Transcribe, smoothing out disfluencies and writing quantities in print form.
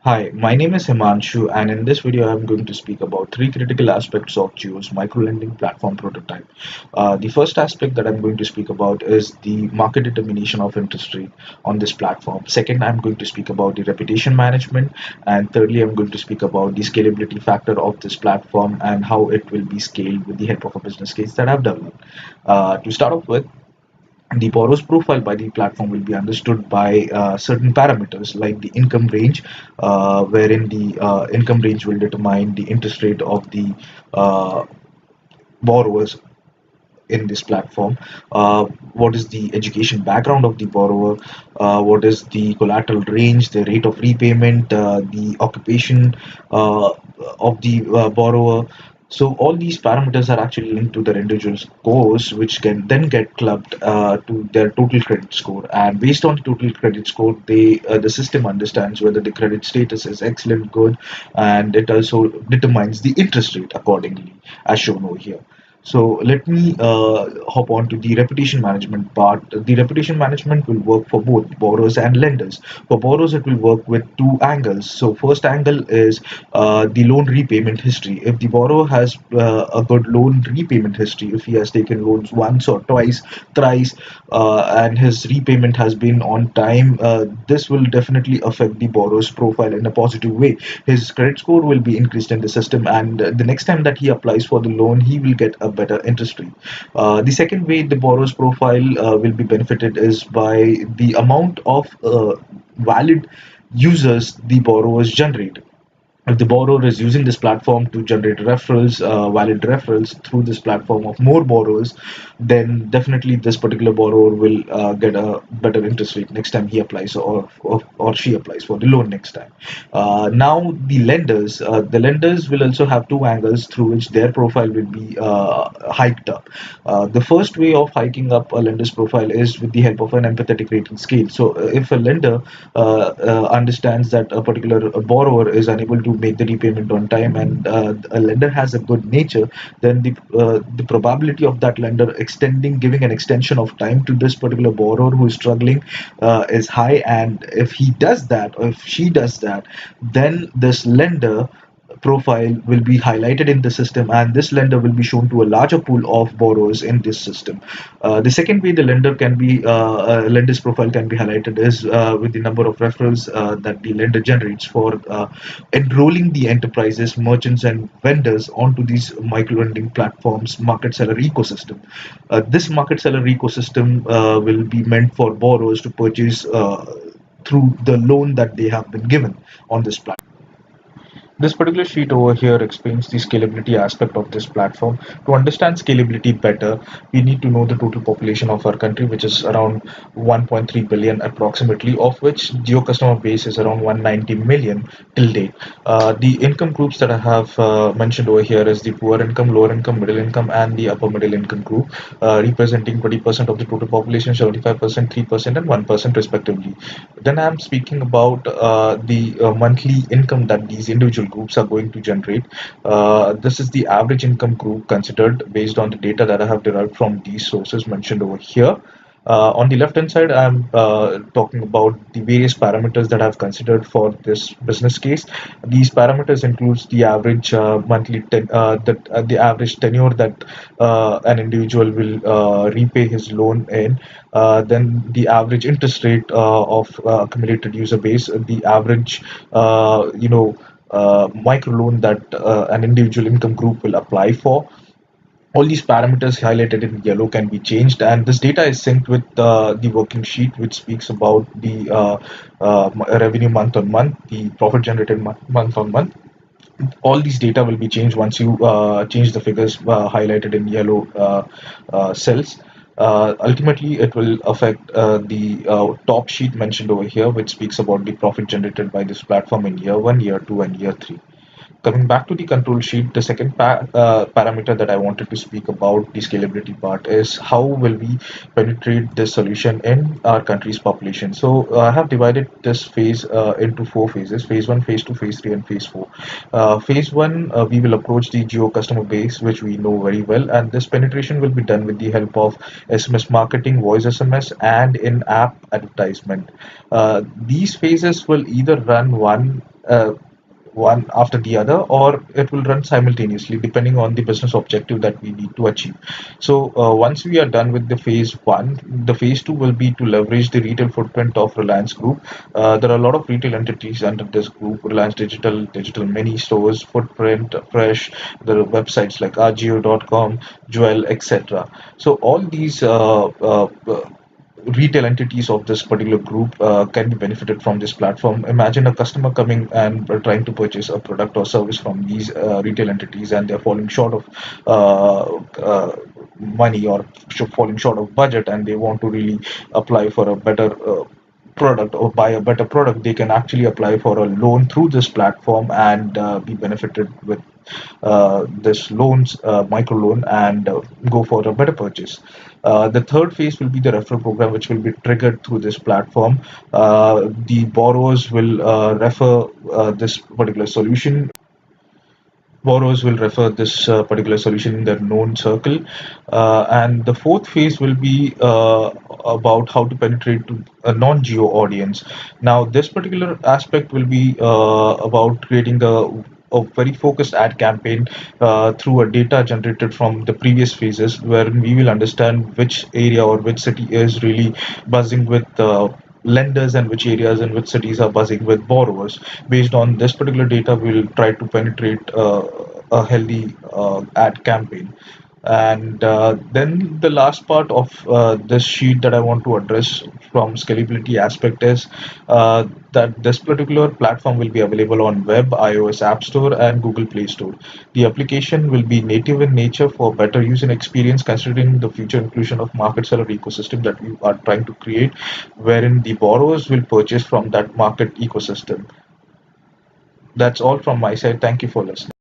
Hi, my name is Himanshu, and in this video, I'm going to speak about three critical aspects of Geo's microlending platform prototype. The first aspect that I'm going to speak about is the market determination of interest rate on this platform. Second, I'm going to speak about the reputation management, and thirdly, I'm going to speak about the scalability factor of this platform and how it will be scaled with the help of a business case that I've developed. To start off with, the borrower's profile by the platform will be understood by certain parameters like the income range, wherein the income range will determine the interest rate of the uh, borrowers in this platform. What is the education background of the borrower? What is the collateral range, the rate of repayment, the occupation of the borrower? So all these parameters are actually linked to their individual scores, which can then get clubbed to their total credit score. And based on the total credit score, the system understands whether the credit status is excellent, good, and it also determines the interest rate accordingly, as shown over here. So let me hop on to the reputation management part. The reputation management will work for both borrowers and lenders. For borrowers, it will work with two angles. So first angle is the loan repayment history. If the borrower has a good loan repayment history, if he has taken loans once or twice, thrice, and his repayment has been on time, this will definitely affect the borrower's profile in a positive way. His credit score will be increased in the system, and the next time that he applies for the loan, he will get a better interest rate. The second way the borrower's profile will be benefited is by the amount of valid users the borrowers generate. If the borrower is using this platform to generate referrals, valid referrals through this platform of more borrowers, then definitely this particular borrower will get a better interest rate next time he applies or she applies for the loan next time. Now the lenders will also have two angles through which their profile will be hiked up. The first way of hiking up a lender's profile is with the help of an empathetic rating scale. So if a lender understands that a particular borrower is unable to make the repayment on time, and a lender has a good nature, then the probability of that lender giving an extension of time to this particular borrower who is struggling is high. And if he does that, or if she does that, then this lender profile will be highlighted in the system, and this lender will be shown to a larger pool of borrowers in this system. The second way the lender's profile can be highlighted is with the number of referrals that the lender generates for enrolling the enterprises, merchants, and vendors onto these micro-lending platforms market seller ecosystem. This market seller ecosystem will be meant for borrowers to purchase through the loan that they have been given on this platform. This particular sheet over here explains the scalability aspect of this platform. To understand scalability better, we need to know the total population of our country, which is around 1.3 billion approximately, of which geo customer base is around 190 million till date. The income groups that I have mentioned over here is the poor income, lower income, middle income, and the upper middle income group, representing 20% of the total population, 75%, 3%, and 1% respectively. Then I'm speaking about the monthly income that these individual groups are going to generate. This is the average income group considered based on the data that I have derived from these sources mentioned over here. On the left hand side, I'm talking about the various parameters that I've considered for this business case. These parameters includes the average the average tenure that an individual will repay his loan in, then the average interest rate of accumulated user base, the average micro loan that an individual income group will apply for. All these parameters highlighted in yellow can be changed, and this data is synced with the working sheet, which speaks about the revenue month on month, the profit generated month on month. All these data will be changed once you change the figures highlighted in yellow cells. Ultimately, it will affect the top sheet mentioned over here, which speaks about the profit generated by this platform in year one, year two, and year three. Coming back to the control sheet, the second parameter that I wanted to speak about the scalability part is how will we penetrate this solution in our country's population. So I have divided this phase into four phases: phase one, phase two, phase three, and phase four. Phase one, we will approach the geo customer base, which we know very well, and this penetration will be done with the help of SMS marketing, voice SMS, and in-app advertisement. These phases will either run one uh, one after the other, or it will run simultaneously depending on the business objective that we need to achieve. So once we are done with the phase one, the phase two will be to leverage the retail footprint of Reliance Group. There are a lot of retail entities under this group: Reliance Digital, Digital Mini Stores, Footprint, Fresh, there are websites like Agio.com, Jewel, etc. So all these retail entities of this particular group can be benefited from this platform. Imagine a customer coming and trying to purchase a product or service from these retail entities, and they're falling short of money, or falling short of budget, and they want to really apply for a better product or buy a better product. They can actually apply for a loan through this platform and be benefited with this loans, micro loan, and go for a better purchase. The third phase will be the referral program, which will be triggered through this platform. The borrowers will refer this particular solution. Borrowers will refer this particular solution in their known circle. And the fourth phase will be about how to penetrate to a non-geo audience. Now, this particular aspect will be about creating a very focused ad campaign through a data generated from the previous phases, where we will understand which area or which city is really buzzing with lenders, and which areas and which cities are buzzing with borrowers. Based on this particular data, we'll try to penetrate a healthy ad campaign. And then the last part of this sheet that I want to address from scalability aspect is that this particular platform will be available on web, iOS App Store, and Google Play Store. The application will be native in nature for better user experience, considering the future inclusion of market seller ecosystem that we are trying to create, wherein the borrowers will purchase from that market ecosystem. That's all from my side. Thank you for listening.